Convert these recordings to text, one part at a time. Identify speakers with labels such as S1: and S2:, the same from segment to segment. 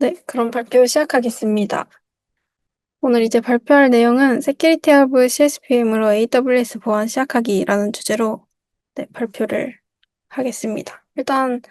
S1: 네, 그럼 발표 시작하겠습니다. 오늘 이제 발표할 내용은 Security of CSPM으로 AWS 보안 시작하기라는 주제로 발표를 하겠습니다. 일단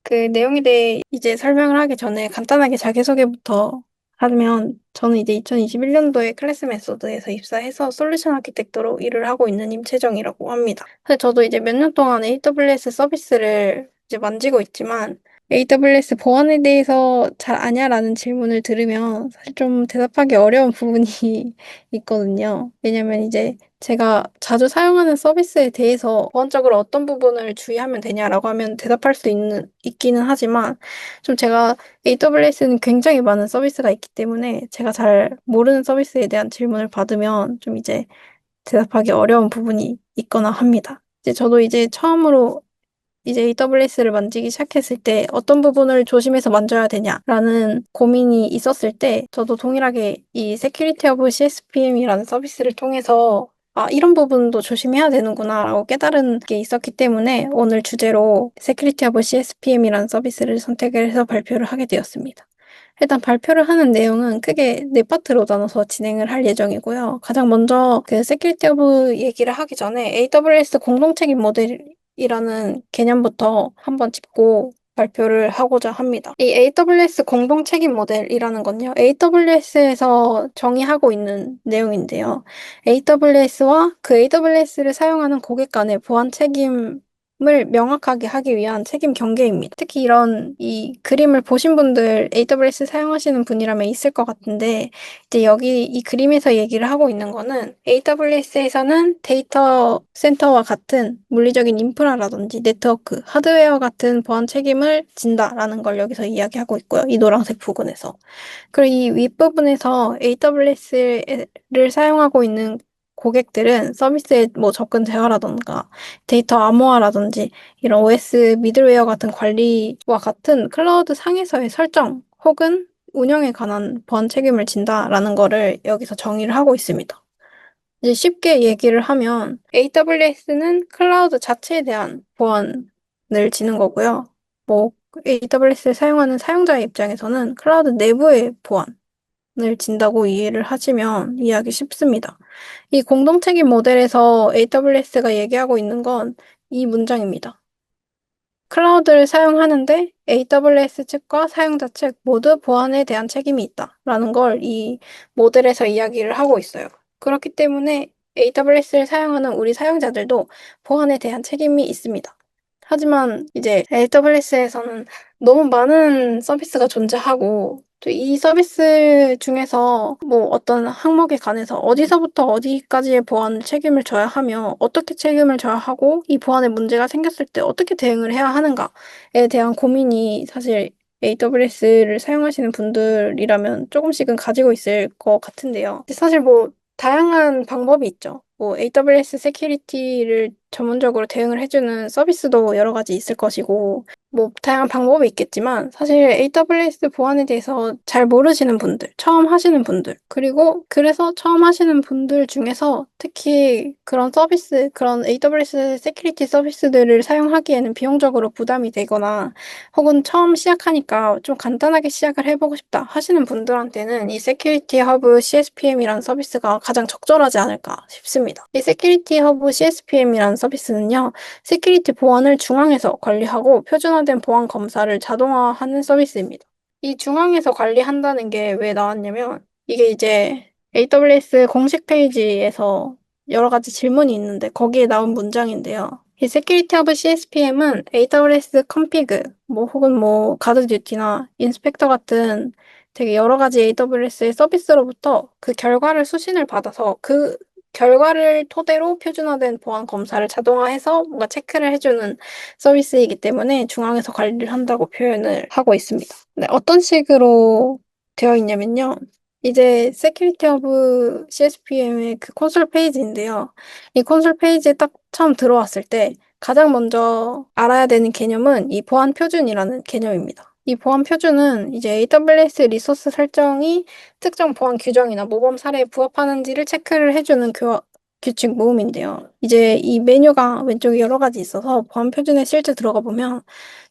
S1: 그 내용에 대해 이제 설명을 하기 전에 간단하게 자기소개부터 하면 저는 이제 2021년도에 클래스 메소드에서 입사해서 솔루션 아키텍터로 일을 하고 있는 임채정이라고 합니다. 사실 저도 이제 몇 년 동안 AWS 서비스를 이제 만지고 있지만 AWS 보안에 대해서 잘 아냐라는 질문을 들으면 사실 좀 대답하기 어려운 부분이 있거든요. 왜냐면 이제 제가 자주 사용하는 서비스에 대해서 보안적으로 어떤 부분을 주의하면 되냐라고 하면 대답할 수 있기는 하지만 좀 제가 AWS는 굉장히 많은 서비스가 있기 때문에 제가 잘 모르는 서비스에 대한 질문을 받으면 좀 이제 대답하기 어려운 부분이 있거나 합니다. 이제 저도 이제 처음으로 이제 AWS를 만지기 시작했을 때 어떤 부분을 조심해서 만져야 되냐라는 고민이 있었을 때 저도 동일하게 이 Security of CSPM이라는 서비스를 통해서 아, 이런 부분도 조심해야 되는구나라고 깨달은 게 있었기 때문에 오늘 주제로 Security of CSPM이라는 서비스를 선택을 해서 발표를 하게 되었습니다. 일단 발표를 하는 내용은 크게 네 파트로 나눠서 진행을 할 예정이고요. 가장 먼저 그 세큐리티 오브 얘기를 하기 전에 AWS 공동책임 모델이라는 개념부터 한번 짚고 발표를 하고자 합니다. 이 AWS 공동책임 모델이라는 건요, AWS에서 정의하고 있는 내용인데요. AWS와 그 AWS를 사용하는 고객 간의 보안 책임 을 명확하게 하기 위한 책임 경계입니다. 특히 이런 이 그림을 보신 분들 AWS 사용하시는 분이라면 있을 것 같은데 이제 여기 이 그림에서 얘기를 하고 있는 거는 AWS에서는 데이터 센터와 같은 물리적인 인프라라든지 네트워크, 하드웨어 같은 보안 책임을 진다라는 걸 여기서 이야기하고 있고요. 이 노란색 부분에서. 그리고 이 윗부분에서 AWS를 사용하고 있는 고객들은 서비스의 뭐 접근 제어라던가 데이터 암호화라든지 이런 OS 미들웨어 같은 관리와 같은 클라우드 상에서의 설정 혹은 운영에 관한 보안 책임을 진다라는 거를 여기서 정의를 하고 있습니다. 이제 쉽게 얘기를 하면 AWS는 클라우드 자체에 대한 보안을 지는 거고요. 뭐 AWS를 사용하는 사용자의 입장에서는 클라우드 내부의 보안 을 진다고 이해를 하시면 이해하기 쉽습니다. 이 공동책임 모델에서 AWS가 얘기하고 있는 건 이 문장입니다. 클라우드를 사용하는데 AWS 측과 사용자 측 모두 보안에 대한 책임이 있다. 라는 걸 이 모델에서 이야기를 하고 있어요. 그렇기 때문에 AWS를 사용하는 우리 사용자들도 보안에 대한 책임이 있습니다. 하지만 이제 AWS에서는 너무 많은 서비스가 존재하고 또 이 서비스 중에서 뭐 어떤 항목에 관해서 어디서부터 어디까지의 보안 책임을 져야 하며 어떻게 책임을 져야 하고 이 보안에 문제가 생겼을 때 어떻게 대응을 해야 하는가에 대한 고민이 사실 AWS를 사용하시는 분들이라면 조금씩은 가지고 있을 것 같은데요. 사실 뭐 다양한 방법이 있죠. 뭐 AWS 세큐리티를 전문적으로 대응을 해주는 서비스도 여러 가지 있을 것이고 뭐 다양한 방법이 있겠지만 사실 AWS 보안에 대해서 잘 모르시는 분들, 처음 하시는 분들, 그리고 그래서 처음 하시는 분들 중에서 특히 그런 서비스, 그런 AWS 세큐리티 서비스들을 사용하기에는 비용적으로 부담이 되거나 혹은 처음 시작하니까 좀 간단하게 시작을 해보고 싶다 하시는 분들한테는 이 세큐리티 허브 CSPM이라는 서비스가 가장 적절하지 않을까 싶습니다. 이 세큐리티 허브 CSPM이라는 서비스는요, 세큐리티 보안을 중앙에서 관리하고 표준화된 보안 검사를 자동화하는 서비스입니다. 이 중앙에서 관리한다는 게 왜 나왔냐면 이게 이제 AWS 공식 페이지에서 여러 가지 질문이 있는데 거기에 나온 문장인데요. 이 Security of CSPM은 AWS config, 뭐 혹은 뭐 가드듀티나 인스펙터 같은 되게 여러 가지 AWS의 서비스로부터 그 결과를 수신을 받아서 그 결과를 토대로 표준화된 보안 검사를 자동화해서 뭔가 체크를 해주는 서비스이기 때문에 중앙에서 관리를 한다고 표현을 하고 있습니다. 네, 어떤 식으로 되어 있냐면요. 이제 Security of CSPM의 그 콘솔 페이지인데요. 이 콘솔 페이지에 딱 처음 들어왔을 때 가장 먼저 알아야 되는 개념은 이 보안 표준이라는 개념입니다. 이 보안 표준은 이제 AWS 리소스 설정이 특정 보안 규정이나 모범 사례에 부합하는지를 체크를 해주는 규칙 모음인데요. 이제 이 메뉴가 왼쪽에 여러 가지 있어서 보안 표준에 실제 들어가 보면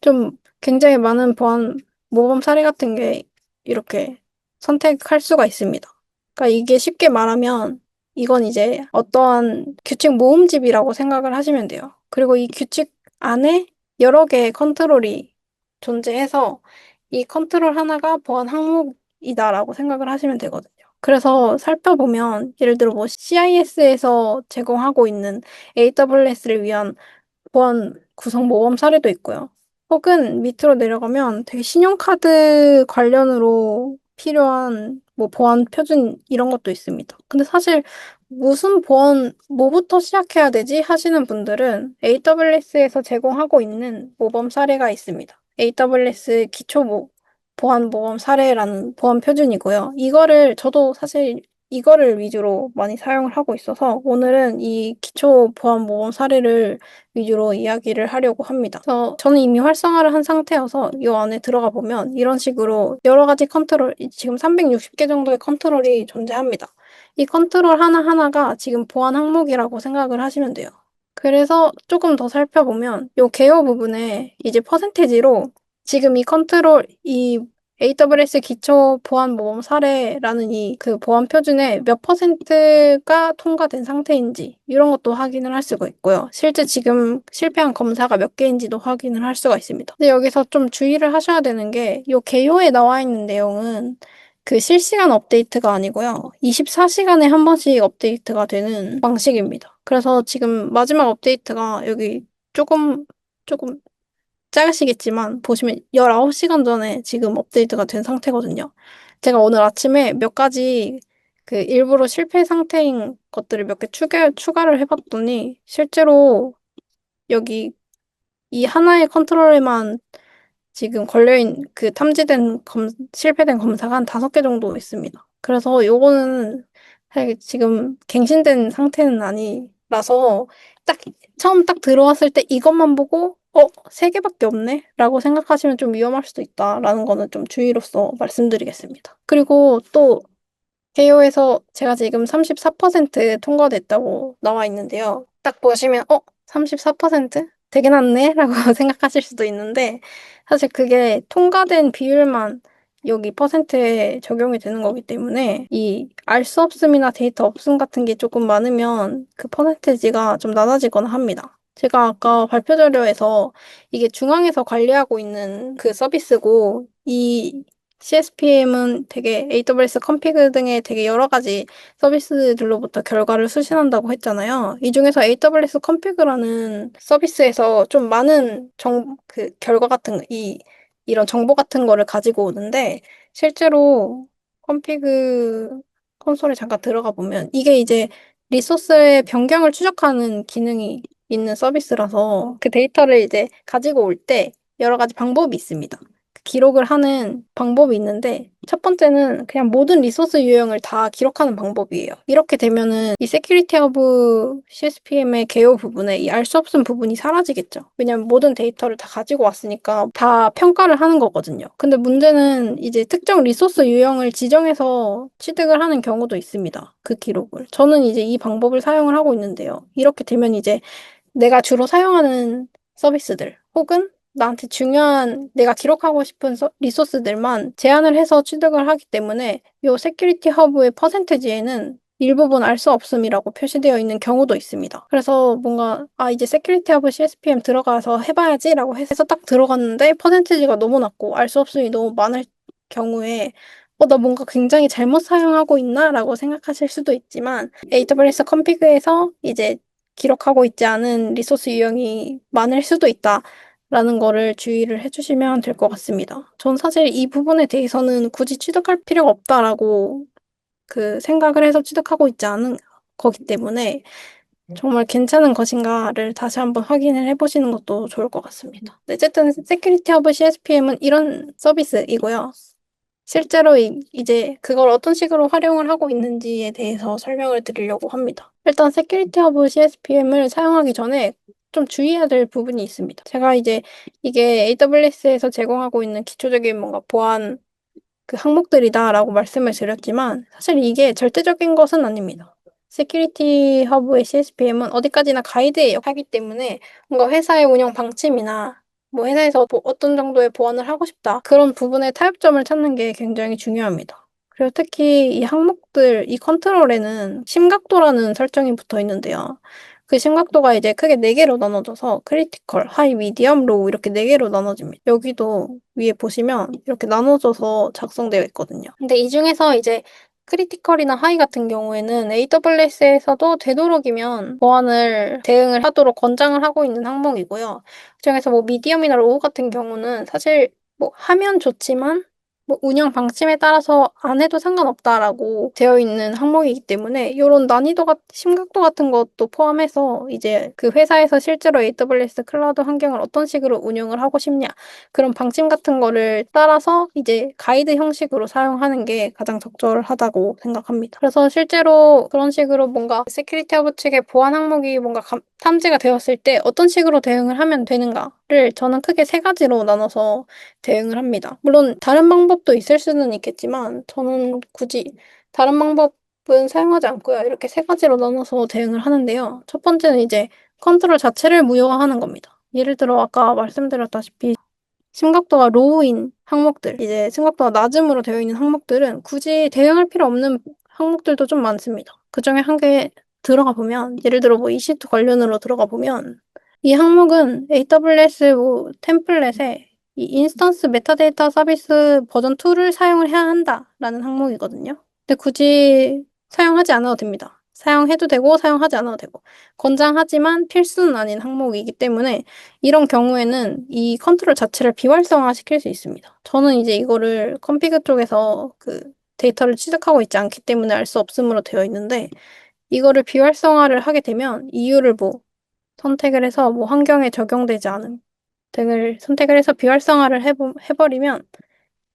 S1: 좀 굉장히 많은 보안 모범 사례 같은 게 이렇게 선택할 수가 있습니다. 그러니까 이게 쉽게 말하면 이건 이제 어떠한 규칙 모음집이라고 생각을 하시면 돼요. 그리고 이 규칙 안에 여러 개의 컨트롤이 존재해서 이 컨트롤 하나가 보안 항목이다라고 생각을 하시면 되거든요. 그래서 살펴보면 예를 들어 뭐 CIS에서 제공하고 있는 AWS를 위한 보안 구성 모범 사례도 있고요. 혹은 밑으로 내려가면 되게 신용카드 관련으로 필요한 뭐 보안 표준 이런 것도 있습니다. 근데 사실 무슨 보안, 뭐부터 시작해야 되지? 하시는 분들은 AWS에서 제공하고 있는 모범 사례가 있습니다. AWS 기초 보안 모범 사례라는 보안 표준이고요. 저도 사실 이거를 위주로 많이 사용을 하고 있어서 오늘은 이 기초 보안 모범 사례를 위주로 이야기를 하려고 합니다. 그래서 저는 이미 활성화를 한 상태여서 이 안에 들어가 보면 이런 식으로 여러 가지 컨트롤, 지금 360개 정도의 컨트롤이 존재합니다. 이 컨트롤 하나하나가 지금 보안 항목이라고 생각을 하시면 돼요. 그래서 조금 더 살펴보면 이 개요 부분에 이제 퍼센테지로 지금 이 AWS 기초 보안 모범 사례라는 이 그 보안 표준의 몇 퍼센트가 통과된 상태인지 이런 것도 확인을 할 수가 있고요. 실제 지금 실패한 검사가 몇 개인지도 확인을 할 수가 있습니다. 근데 여기서 좀 주의를 하셔야 되는 게 이 개요에 나와 있는 내용은 그 실시간 업데이트가 아니고요. 24시간에 한 번씩 업데이트가 되는 방식입니다. 그래서 지금 마지막 업데이트가 여기 조금 작으시겠지만 보시면 19시간 전에 지금 업데이트가 된 상태거든요. 제가 오늘 아침에 몇 가지 그 일부러 실패 상태인 것들을 몇 개 추가를 해봤더니 실제로 여기 이 하나의 컨트롤에만 지금 걸려있는 그 실패된 검사가 한 5개 정도 있습니다. 그래서 요거는 사실 지금 갱신된 상태는 아니라서 딱 처음 딱 들어왔을 때 이것만 보고 3개밖에 없네? 라고 생각하시면 좀 위험할 수도 있다라는 거는 좀 주의로서 말씀드리겠습니다. 그리고 또 KO에서 제가 지금 34% 통과됐다고 나와 있는데요. 딱 보시면, 34%? 되게 낮네? 라고 생각하실 수도 있는데, 사실 그게 통과된 비율만 여기 퍼센트에 적용이 되는 거기 때문에, 이 알 수 없음이나 데이터 없음 같은 게 조금 많으면 그 퍼센테지가 좀 낮아지거나 합니다. 제가 아까 발표 자료에서 이게 중앙에서 관리하고 있는 그 서비스고, 이 CSPM은 되게 AWS 컴피그 등의 되게 여러 가지 서비스들로부터 결과를 수신한다고 했잖아요. 이 중에서 AWS 컴피그라는 서비스에서 좀 많은 결과 이런 정보 같은 거를 가지고 오는데, 실제로 컴피그 콘솔에 잠깐 들어가 보면, 이게 이제 리소스의 변경을 추적하는 기능이 있는 서비스라서 그 데이터를 이제 가지고 올 때 여러 가지 방법이 있습니다. 기록을 하는 방법이 있는데 첫 번째는 그냥 모든 리소스 유형을 다 기록하는 방법이에요. 이렇게 되면은 이 Security of CSPM의 개요 부분에 이 알 수 없음 부분이 사라지겠죠. 왜냐면 모든 데이터를 다 가지고 왔으니까 다 평가를 하는 거거든요. 근데 문제는 이제 특정 리소스 유형을 지정해서 취득을 하는 경우도 있습니다. 그 기록을. 저는 이제 이 방법을 사용을 하고 있는데요. 이렇게 되면 이제 내가 주로 사용하는 서비스들 혹은 나한테 중요한 내가 기록하고 싶은 리소스들만 제한을 해서 취득을 하기 때문에 이 세큐리티 허브의 퍼센테지에는 일부분 알 수 없음이라고 표시되어 있는 경우도 있습니다. 그래서 뭔가 이제 세큐리티 허브 CSPM 들어가서 해봐야지라고 해서 딱 들어갔는데 퍼센테지가 너무 낮고 알 수 없음이 너무 많을 경우에 나 뭔가 굉장히 잘못 사용하고 있나? 라고 생각하실 수도 있지만 AWS 컴피그에서 이제 기록하고 있지 않은 리소스 유형이 많을 수도 있다. 라는 거를 주의를 해주시면 될 것 같습니다. 전 사실 이 부분에 대해서는 굳이 취득할 필요가 없다라고 그 생각을 해서 취득하고 있지 않은 거기 때문에 정말 괜찮은 것인가를 다시 한번 확인을 해보시는 것도 좋을 것 같습니다. 어쨌든 세큐리티 허브 CSPM은 이런 서비스이고요. 실제로 이제 그걸 어떤 식으로 활용을 하고 있는지에 대해서 설명을 드리려고 합니다. 일단 세큐리티 허브 CSPM을 사용하기 전에 좀 주의해야 될 부분이 있습니다. 제가 이제 이게 AWS에서 제공하고 있는 기초적인 뭔가 보안 그 항목들이다라고 말씀을 드렸지만 사실 이게 절대적인 것은 아닙니다. 세큐리티 허브의 CSPM은 어디까지나 가이드에 역하기 때문에 뭔가 회사의 운영 방침이나 뭐 회사에서 뭐 어떤 정도의 보완을 하고 싶다. 그런 부분의 타협점을 찾는 게 굉장히 중요합니다. 그리고 특히 이 항목들, 이 컨트롤에는 심각도라는 설정이 붙어 있는데요. 그 심각도가 이제 크게 네개로 나눠져서 크리티컬, 하이, 미디엄, 로우 이렇게 네개로 나눠집니다. 여기도 위에 보시면 이렇게 나눠져서 작성되어 있거든요. 근데 이 중에서 이제 크리티컬이나 하이 같은 경우에는 AWS에서도 되도록이면 보안을 대응을 하도록 권장을 하고 있는 항목이고요. 그중에서 뭐 미디엄이나 로우 같은 경우는 사실 뭐 하면 좋지만 뭐 운영 방침에 따라서 안 해도 상관없다라고 되어 있는 항목이기 때문에 이런 난이도가 심각도 같은 것도 포함해서 이제 그 회사에서 실제로 AWS 클라우드 환경을 어떤 식으로 운영을 하고 싶냐 그런 방침 같은 거를 따라서 이제 가이드 형식으로 사용하는 게 가장 적절하다고 생각합니다. 그래서 실제로 그런 식으로 뭔가 세큐리티 허브 측의 보안 항목이 뭔가 탐지가 되었을 때 어떤 식으로 대응을 하면 되는가를 저는 크게 세 가지로 나눠서 대응을 합니다. 물론 다른 방법도 있을 수는 있겠지만 저는 굳이 다른 방법은 사용하지 않고요. 이렇게 세 가지로 나눠서 대응을 하는데요. 첫 번째는 이제 컨트롤 자체를 무효화하는 겁니다. 예를 들어 아까 말씀드렸다시피 심각도가 로우인 항목들, 이제 심각도가 낮음으로 되어 있는 항목들은 굳이 대응할 필요 없는 항목들도 좀 많습니다. 그중에 한 개 들어가 보면, 예를 들어 뭐 EC2 관련으로 들어가 보면, 이 항목은 AWS 뭐 템플릿에 이 인스턴스 메타데이터 서비스 버전 2를 사용을 해야 한다라는 항목이거든요. 근데 굳이 사용하지 않아도 됩니다. 사용해도 되고 사용하지 않아도 되고 권장하지만 필수는 아닌 항목이기 때문에 이런 경우에는 이 컨트롤 자체를 비활성화 시킬 수 있습니다. 저는 이제 이거를 컴피그 쪽에서 그 데이터를 취득하고 있지 않기 때문에 알 수 없음으로 되어 있는데 이거를 비활성화를 하게 되면 이유를 뭐 선택을 해서 뭐 환경에 적용되지 않음 등을 선택을 해서 비활성화를 해버리면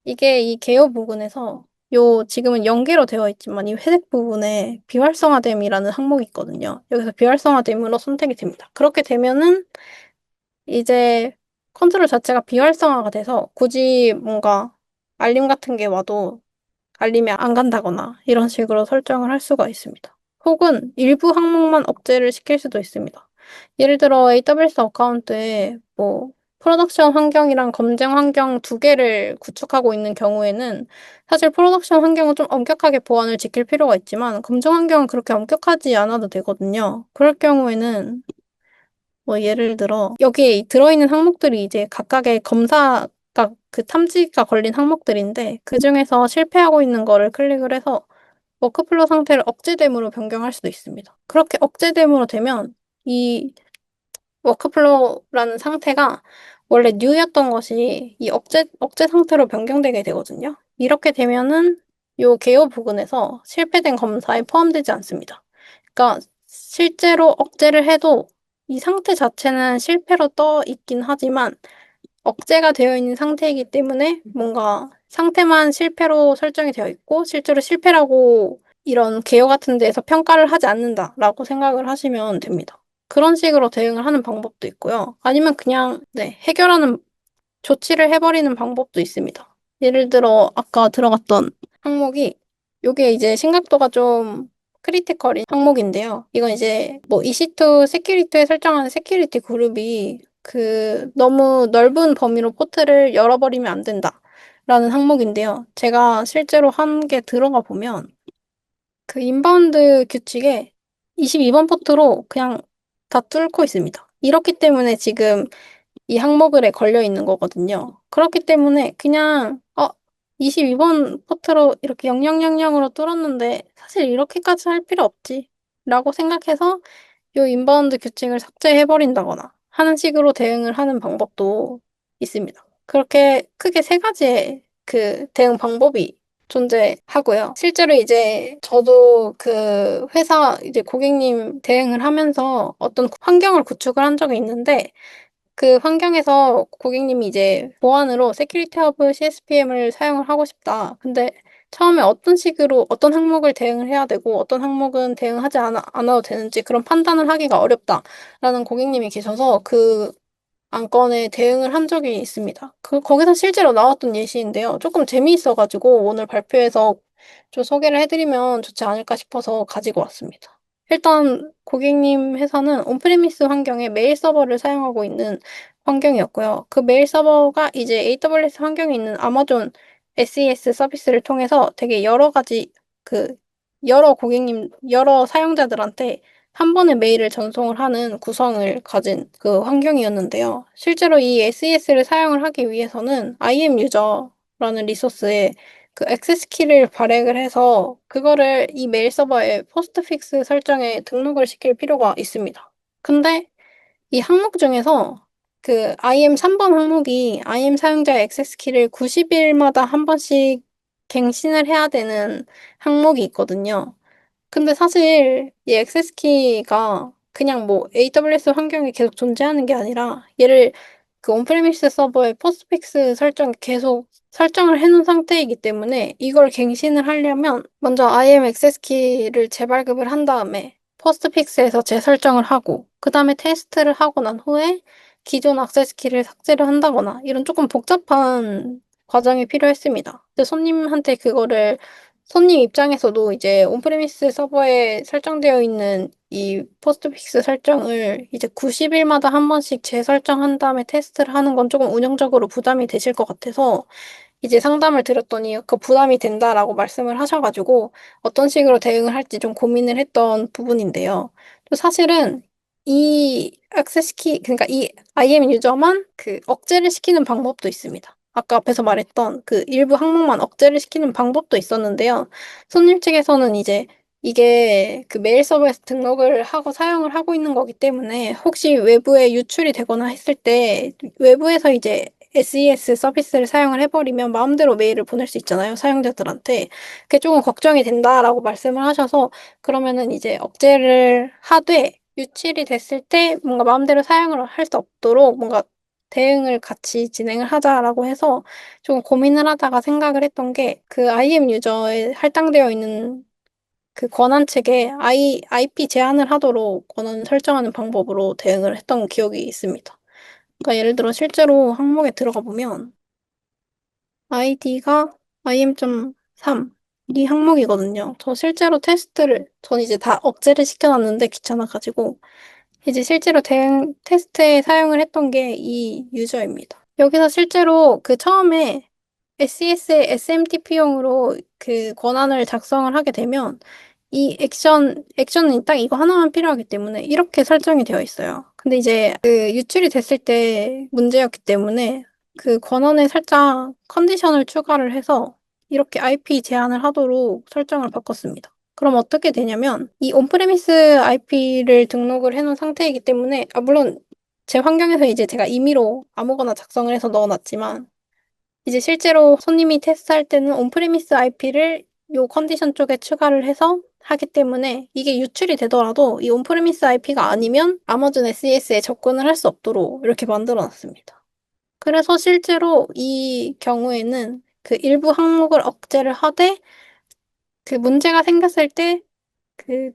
S1: 이게 이 개요 부분에서 요 지금은 연계로 되어 있지만 이 회색 부분에 비활성화됨이라는 항목이 있거든요. 여기서 비활성화됨으로 선택이 됩니다. 그렇게 되면은 이제 컨트롤 자체가 비활성화가 돼서 굳이 뭔가 알림 같은 게 와도 알림이 안 간다거나 이런 식으로 설정을 할 수가 있습니다. 혹은 일부 항목만 억제를 시킬 수도 있습니다. 예를 들어 AWS 어카운트에 뭐 프로덕션 환경이랑 검증 환경 두 개를 구축하고 있는 경우에는 사실 프로덕션 환경은 좀 엄격하게 보안을 지킬 필요가 있지만 검증 환경은 그렇게 엄격하지 않아도 되거든요. 그럴 경우에는 뭐 예를 들어 여기에 들어있는 항목들이 이제 각각의 검사가 그 탐지가 걸린 항목들인데 그중에서 실패하고 있는 거를 클릭을 해서 워크플로우 상태를 억제됨으로 변경할 수도 있습니다. 그렇게 억제됨으로 되면 이 워크플로우라는 상태가 원래 new였던 것이 이 억제 상태로 변경되게 되거든요. 이렇게 되면은 요 개요 부분에서 실패된 검사에 포함되지 않습니다. 그러니까 실제로 억제를 해도 이 상태 자체는 실패로 떠 있긴 하지만 억제가 되어 있는 상태이기 때문에 뭔가 상태만 실패로 설정이 되어 있고 실제로 실패라고 이런 개요 같은 데에서 평가를 하지 않는다라고 생각을 하시면 됩니다. 그런 식으로 대응을 하는 방법도 있고요. 아니면 그냥 네, 해결하는 조치를 해버리는 방법도 있습니다. 예를 들어 아까 들어갔던 항목이 요게 이제 심각도가 좀 크리티컬인 항목인데요. 이건 이제 뭐 EC2 세큐리티에 설정하는 세큐리티 그룹이 그 너무 넓은 범위로 포트를 열어버리면 안 된다라는 항목인데요. 제가 실제로 한 게 들어가 보면 그 인바운드 규칙에 22번 포트로 그냥 다 뚫고 있습니다. 이렇기 때문에 지금 이 항목을에 걸려 있는 거거든요. 그렇기 때문에 그냥 22번 포트로 이렇게 0000으로 뚫었는데 사실 이렇게까지 할 필요 없지 라고 생각해서 이 인바운드 규칙을 삭제해버린다거나 하는 식으로 대응을 하는 방법도 있습니다. 그렇게 크게 세 가지의 그 대응 방법이 존재하고요. 실제로 이제 저도 그 회사 이제 고객님 대행을 하면서 어떤 환경을 구축을 한 적이 있는데 그 환경에서 고객님이 이제 보안으로 세큐리티 허브 CSPM을 사용을 하고 싶다. 근데 처음에 어떤 식으로 어떤 항목을 대응을 해야 되고 어떤 항목은 대응하지 않아도 되는지 그런 판단을 하기가 어렵다라는 고객님이 계셔서 그 안건에 대응을 한 적이 있습니다. 거기서 실제로 나왔던 예시인데요. 조금 재미있어가지고 오늘 발표해서 좀 소개를 해드리면 좋지 않을까 싶어서 가지고 왔습니다. 일단 고객님 회사는 온프레미스 환경에 메일 서버를 사용하고 있는 환경이었고요. 그 메일 서버가 이제 AWS 환경에 있는 아마존 SES 서비스를 통해서 되게 여러 가지 그 여러 고객님, 여러 사용자들한테 한 번에 메일을 전송을 하는 구성을 가진 그 환경이었는데요. 실제로 이 SES를 사용을 하기 위해서는 IM 유저라는 리소스에 그 액세스 키를 발행을 해서 그거를 이 메일 서버에 포스트픽스 설정에 등록을 시킬 필요가 있습니다. 근데 이 항목 중에서 그 IM 3번 항목이 IM 사용자의 액세스 키를 90일마다 한 번씩 갱신을 해야 되는 항목이 있거든요. 근데 사실 이 액세스 키가 그냥 뭐 AWS 환경에 계속 존재하는 게 아니라 얘를 그 온프레미스 서버에 포스트픽스 설정 계속 설정을 해놓은 상태이기 때문에 이걸 갱신을 하려면 먼저 IAM 액세스 키를 재발급을 한 다음에 포스트픽스에서 재설정을 하고 그 다음에 테스트를 하고 난 후에 기존 액세스 키를 삭제를 한다거나 이런 조금 복잡한 과정이 필요했습니다. 근데 손님한테 그거를 손님 입장에서도 이제 온프레미스 서버에 설정되어 있는 이 포스트픽스 설정을 이제 90일마다 한 번씩 재설정한 다음에 테스트를 하는 건 조금 운영적으로 부담이 되실 것 같아서 이제 상담을 드렸더니 그 부담이 된다라고 말씀을 하셔가지고 어떤 식으로 대응을 할지 좀 고민을 했던 부분인데요. 또 사실은 이 액세스 키, 그러니까 이 IM 유저만 그 억제를 시키는 방법도 있습니다. 아까 앞에서 말했던 그 일부 항목만 억제를 시키는 방법도 있었는데요. 손님 측에서는 이제 이게 그 메일 서버에서 등록을 하고 사용을 하고 있는 거기 때문에 혹시 외부에 유출이 되거나 했을 때 외부에서 이제 SES 서비스를 사용을 해버리면 마음대로 메일을 보낼 수 있잖아요, 사용자들한테. 그게 조금 걱정이 된다라고 말씀을 하셔서 그러면은 이제 억제를 하되 유출이 됐을 때 뭔가 마음대로 사용을 할 수 없도록 뭔가 대응을 같이 진행을 하자라고 해서 좀 고민을 하다가 생각을 했던 게 그 IM 유저에 할당되어 있는 그 권한 책에 IP 제한을 하도록 권한 설정하는 방법으로 대응을 했던 기억이 있습니다. 그러니까 예를 들어 실제로 항목에 들어가 보면 아이디가 im.3 이 항목이거든요. 저 실제로 전 이제 다 억제를 시켜놨는데 귀찮아가지고 이제 실제로 대응 테스트에 사용을 했던 게 이 유저입니다. 여기서 실제로 그 처음에 SES의 SMTP용으로 그 권한을 작성을 하게 되면 이 액션은 딱 이거 하나만 필요하기 때문에 이렇게 설정이 되어 있어요. 근데 이제 그 유출이 됐을 때 문제였기 때문에 그 권한에 살짝 컨디션을 추가를 해서 이렇게 IP 제한을 하도록 설정을 바꿨습니다. 그럼 어떻게 되냐면 이 온프레미스 IP를 등록을 해놓은 상태이기 때문에 물론 제 환경에서 이제 제가 임의로 아무거나 작성을 해서 넣어놨지만 이제 실제로 손님이 테스트할 때는 온프레미스 IP를 요 컨디션 쪽에 추가를 해서 하기 때문에 이게 유출이 되더라도 이 온프레미스 IP가 아니면 아마존 SES에 접근을 할 수 없도록 이렇게 만들어 놨습니다. 그래서 실제로 이 경우에는 그 일부 항목을 억제를 하되 그 문제가 생겼을 때 그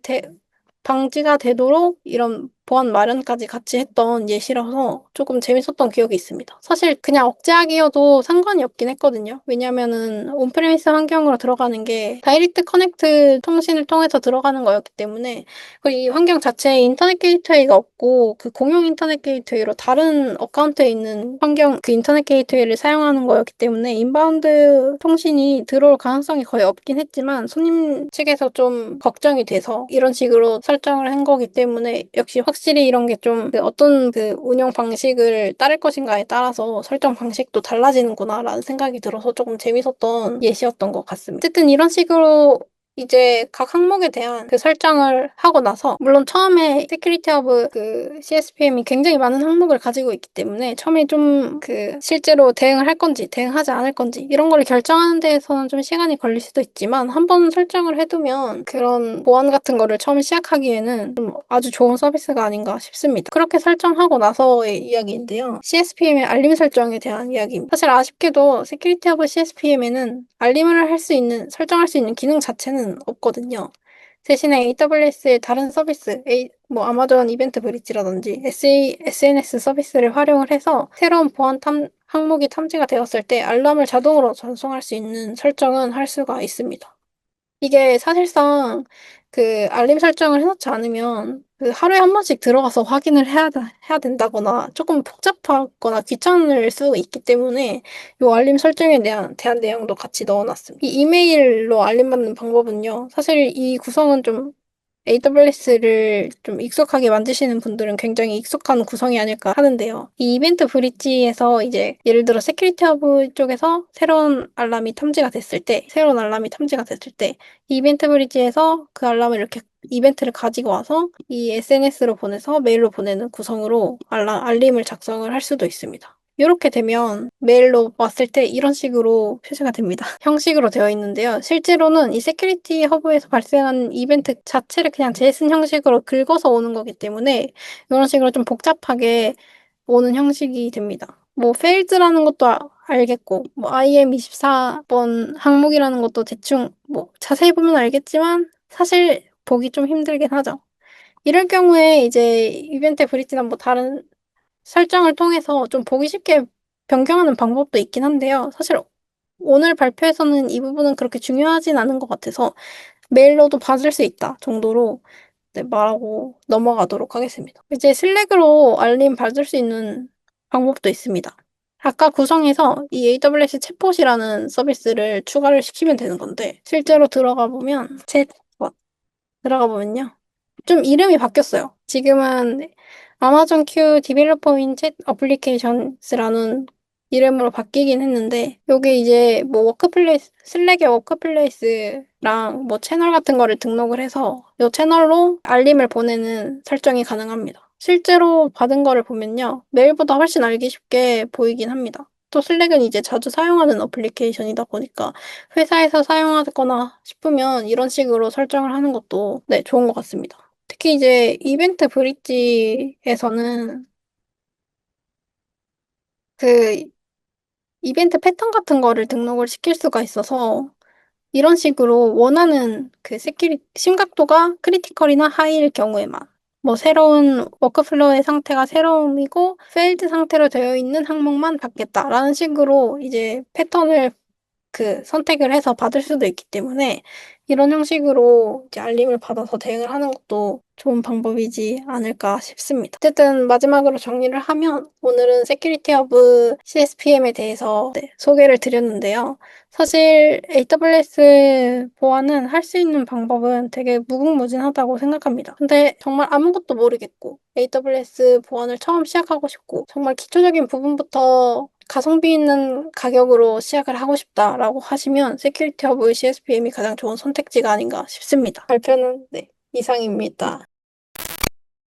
S1: 방지가 되도록 이런 보안 마련까지 같이 했던 예시라서 조금 재밌었던 기억이 있습니다. 사실 그냥 억제하기여도 상관이 없긴 했거든요. 왜냐면은 온프레미스 환경으로 들어가는 게 다이렉트 커넥트 통신을 통해서 들어가는 거였기 때문에 그리고 이 환경 자체에 인터넷 게이트웨이가 없고 그 공용 인터넷 게이트웨이로 다른 어카운트에 있는 환경 그 인터넷 게이트웨이를 사용하는 거였기 때문에 인바운드 통신이 들어올 가능성이 거의 없긴 했지만 손님 측에서 좀 걱정이 돼서 이런 식으로 설정을 한 거기 때문에 역시 확실히 이런 게 좀 그 어떤 그 운영 방식을 따를 것인가에 따라서 설정 방식도 달라지는구나라는 생각이 들어서 조금 재밌었던 예시였던 것 같습니다. 어쨌든 이런 식으로 이제 각 항목에 대한 그 설정을 하고 나서 물론 처음에 Security Hub 그 CSPM이 굉장히 많은 항목을 가지고 있기 때문에 처음에 좀 그 실제로 대응을 할 건지 대응하지 않을 건지 이런 걸 결정하는 데에서는 좀 시간이 걸릴 수도 있지만 한번 설정을 해두면 그런 보안 같은 거를 처음 시작하기에는 좀 아주 좋은 서비스가 아닌가 싶습니다. 그렇게 설정하고 나서의 이야기인데요. CSPM의 알림 설정에 대한 이야기입니다. 사실 아쉽게도 Security Hub CSPM에는 알림을 할 수 있는 설정할 수 있는 기능 자체는 없거든요. 대신에 AWS의 다른 서비스, 뭐 아마존 이벤트 브릿지라든지 SNS 서비스를 활용을 해서 새로운 항목이 탐지가 되었을 때 알람을 자동으로 전송할 수 있는 설정은 할 수가 있습니다. 이게 사실상 그 알림 설정을 해놓지 않으면 그 하루에 한 번씩 들어가서 확인을 해야 된다거나 조금 복잡하거나 귀찮을 수 있기 때문에 이 알림 설정에 대한 내용도 같이 넣어놨습니다. 이 이메일로 알림 받는 방법은요. 사실 이 구성은 좀 AWS를 좀 익숙하게 만드시는 분들은 굉장히 익숙한 구성이 아닐까 하는데요. 이 이벤트 브릿지에서 이제 예를 들어 세큐리티 허브 쪽에서 새로운 알람이 탐지가 됐을 때, 이 이벤트 브릿지에서 그 알람을 이렇게 이벤트를 가지고 와서 이 SNS로 보내서 메일로 보내는 구성으로 알림을 작성을 할 수도 있습니다. 이렇게 되면 메일로 왔을 때 이런 식으로 표시가 됩니다. 형식으로 되어 있는데요. 실제로는 이 세큐리티 허브에서 발생한 이벤트 자체를 그냥 제이슨 형식으로 긁어서 오는 거기 때문에 이런 식으로 좀 복잡하게 오는 형식이 됩니다. 뭐 failed라는 것도 알겠고 뭐 IM24번 항목이라는 것도 대충 뭐 자세히 보면 알겠지만 사실 보기 좀 힘들긴 하죠. 이럴 경우에 이제 이벤트 브릿지나 뭐 다른 설정을 통해서 좀 보기 쉽게 변경하는 방법도 있긴 한데요. 사실 오늘 발표에서는 이 부분은 그렇게 중요하진 않은 것 같아서 메일로도 받을 수 있다 정도로 네, 말하고 넘어가도록 하겠습니다. 이제 슬랙으로 알림 받을 수 있는 방법도 있습니다. 아까 구성에서 이 AWS 챗봇이라는 서비스를 추가를 시키면 되는 건데 실제로 들어가 보면 챗봇 들어가 보면요. 좀 이름이 바뀌었어요. 지금은 아마존 큐 디벨로퍼 인 챗 어플리케이션스라는 이름으로 바뀌긴 했는데, 요게 이제 뭐 슬랙의 워크플레이스랑 뭐 채널 같은 거를 등록을 해서 요 채널로 알림을 보내는 설정이 가능합니다. 실제로 받은 거를 보면요. 메일보다 훨씬 알기 쉽게 보이긴 합니다. 또 슬랙은 이제 자주 사용하는 어플리케이션이다 보니까 회사에서 사용하거나 싶으면 이런 식으로 설정을 하는 것도 네, 좋은 것 같습니다. 특히 이제 이벤트 브릿지에서는 그 이벤트 패턴 같은 거를 등록을 시킬 수가 있어서 이런 식으로 원하는 그 심각도가 크리티컬이나 하이일 경우에만 뭐 새로운 워크플로우의 상태가 새로움이고 페일드 상태로 되어 있는 항목만 받겠다라는 식으로 이제 패턴을 그 선택을 해서 받을 수도 있기 때문에 이런 형식으로 이제 알림을 받아서 대응을 하는 것도 좋은 방법이지 않을까 싶습니다. 어쨌든 마지막으로 정리를 하면 오늘은 세큐리티 허브 CSPM에 대해서 네, 소개를 드렸는데요. 사실 AWS 보안은 할 수 있는 방법은 되게 무궁무진하다고 생각합니다. 근데 정말 아무것도 모르겠고 AWS 보안을 처음 시작하고 싶고 정말 기초적인 부분부터 가성비 있는 가격으로 시작을 하고 싶다라고 하시면 세큐리티 허브 CSPM이 가장 좋은 선택지가 아닌가 싶습니다. 발표는 네, 이상입니다.